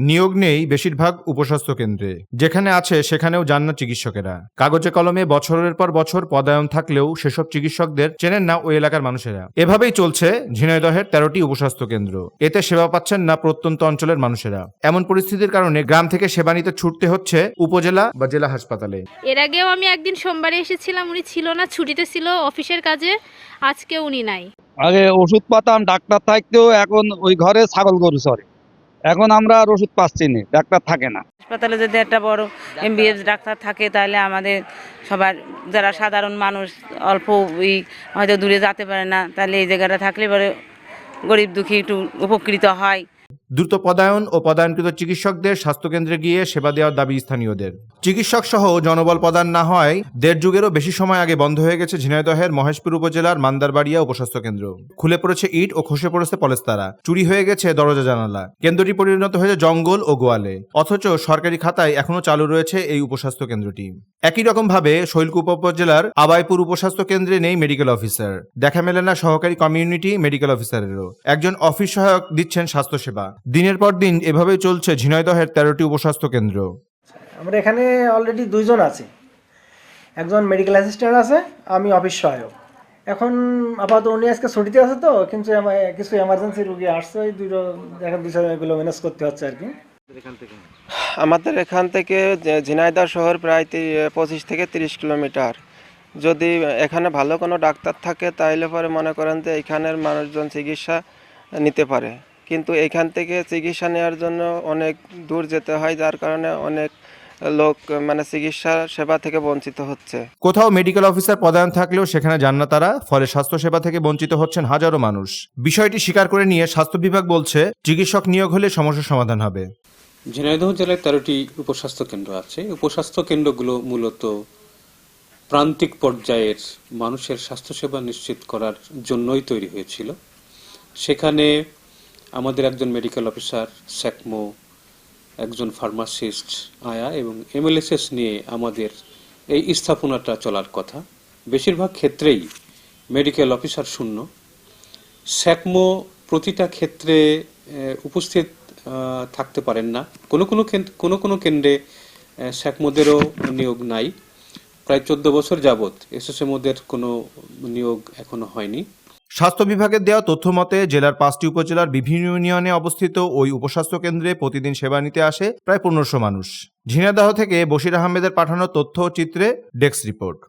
নিয়োগ নেই বেশিরভাগ উপস্বাস্থ্য কেন্দ্রে, যেখানে আছে সেখানেও যান না চিকিৎসকেরা। কাগজে কলমে বছরের পর বছর পদায়ন থাকলেও সেসব চিকিৎসকদের চেনেন না ওই এলাকার মানুষেরা। এভাবেই চলছে ঝিনাইদহের 13টি উপস্বাস্থ্য কেন্দ্র। এতে সেবা পাচ্ছেন না প্রত্যন্ত অঞ্চলের মানুষেরা। এমন পরিস্থিতির কারণে গ্রাম থেকে সেবা নিতে ছুটতে হচ্ছে উপজেলা বা জেলা হাসপাতালে। এর আগেও আমি একদিন সোমবারে এসেছিলাম, উনি ছিল না, ছুটিতে ছিল অফিসের কাজে। আজকে উনি নাই। আগে ওষুধ পাতাম, ডাক্তার থাকতেও এখন ওই ঘরে ছাগল গরু চরে। এখন আমরা আর ওষুধ পাচ্ছি না, ডাক্তার থাকে না। হাসপাতালে যদি একটা বড় এমবিবিএস ডাক্তার থাকে তাহলে আমাদের সবার যারা সাধারণ মানুষ অল্প হয়তো দূরে যেতে পারে না, তাহলে এই জায়গাটা থাকলে পরে গরিব দুঃখী একটু উপকৃত হয়। দ্রুত পদায়ন ও পদায়নকৃত চিকিৎসকদের স্বাস্থ্যকেন্দ্রে গিয়ে সেবা দেওয়ার দাবি স্থানীয়দের। চিকিৎসক সহ জনবল প্রদান না হয় 1.5 যুগেরও বেশি সময় আগে বন্ধ হয়ে গেছে ঝিনাইদহের মহেশপুর উপজেলার মান্দারবাড়িয়া উপস্বাস্থ্য কেন্দ্র। খুলে পড়েছে ইট ও খসে পড়েছে পলেস্তারা, চুরি হয়ে গেছে দরজা জানালা। কেন্দ্রটি পরিণত হয়েছে জঙ্গল ও গোয়ালে, অথচ সরকারি খাতায় এখনো চালু রয়েছে এই উপস্বাস্থ্য কেন্দ্রটি। একই রকম ভাবে শৈলকুপ উপজেলার আবাইপুর উপস্বাস্থ্য কেন্দ্রে নেই মেডিকেল অফিসার, দেখা মেলে না সহকারী কমিউনিটি মেডিকেল অফিসারেরও। একজন অফিস সহায়ক দিচ্ছেন স্বাস্থ্যসেবা। দিনের পর দিন এভাবেই চলছে ঝিনাইদহের 13টি উপস্বাস্থ্য কেন্দ্র। আমরা এখানে অলরেডি 2 জন আছি, একজন মেডিকেল অ্যাসিস্ট্যান্ট আছে, আমি অফিস সহায়ক। এখন আপাতত উনি আজকে ছুটিতে আছে, তো কিন্তু কিছু এমার্জেন্সি রুগী আসছে, ওই এগুলো ম্যানেজ করতে হচ্ছে আর কি। আমাদের এখান থেকে ঝিনাইদহ শহর প্রায় 25 থেকে 30 কিলোমিটার। যদি এখানে ভালো কোনো ডাক্তার থাকে তাহলে পরে মনে করেন যে এখানের মানুষজন চিকিৎসা নিতে পারে, কিন্তু এখান থেকে চিকিৎসা নেওয়ার জন্য অনেক দূর যেতে হয়, যার কারণে অনেক লোক চিকিৎসা সেবা থেকে বঞ্চিত হচ্ছে। কোথাও মেডিকেল অফিসার পদায়ন থাকলেও সেখানে যান না তারা, ফলে স্বাস্থ্যসেবা থেকে বঞ্চিত হচ্ছেন হাজারো মানুষ। বিষয়টি স্বীকার করে নিয়ে স্বাস্থ্য বিভাগ বলছে চিকিৎসক নিয়োগ হলে সমস্যার সমাধান হবে। ঝিনাইদহ জেলায় 13টি উপস্বাস্থ্য কেন্দ্র আছে। উপস্বাস্থ্য কেন্দ্রগুলো মূলত প্রান্তিক পর্যায়ের মানুষের স্বাস্থ্যসেবা নিশ্চিত করার জন্যই তৈরি হয়েছিল। সেখানে আমাদের একজন মেডিকেল অফিসার, স্যাকমো, একজন ফার্মাসিস্ট, আয়া এবং এমএলএসএস নিয়ে আমাদের এই স্থাপনাটা চলার কথা। বেশিরভাগ ক্ষেত্রেই মেডিকেল অফিসার শূন্য। স্যাকমো প্রতিটা ক্ষেত্রে উপস্থিত থাকতে পারেন না। কোনো কোনো কেন্দ্রে স্যাকমোদেরও নিয়োগ নাই। প্রায় 14 বছর যাবৎ এসএসএমওদের কোনো নিয়োগ এখনো হয়নি। স্বাস্থ্য বিভাগের দেওয়া তথ্য মতে জেলার 5টি উপজেলার বিভিন্ন ইউনিয়নে অবস্থিত ওই উপস্বাস্থ্য কেন্দ্রে প্রতিদিন সেবা নিতে আসে প্রায় 1500 মানুষ। ঝিনাইদহ থেকে বশির আহমেদের পাঠানো তথ্য ও চিত্রে ডেস্ক রিপোর্ট।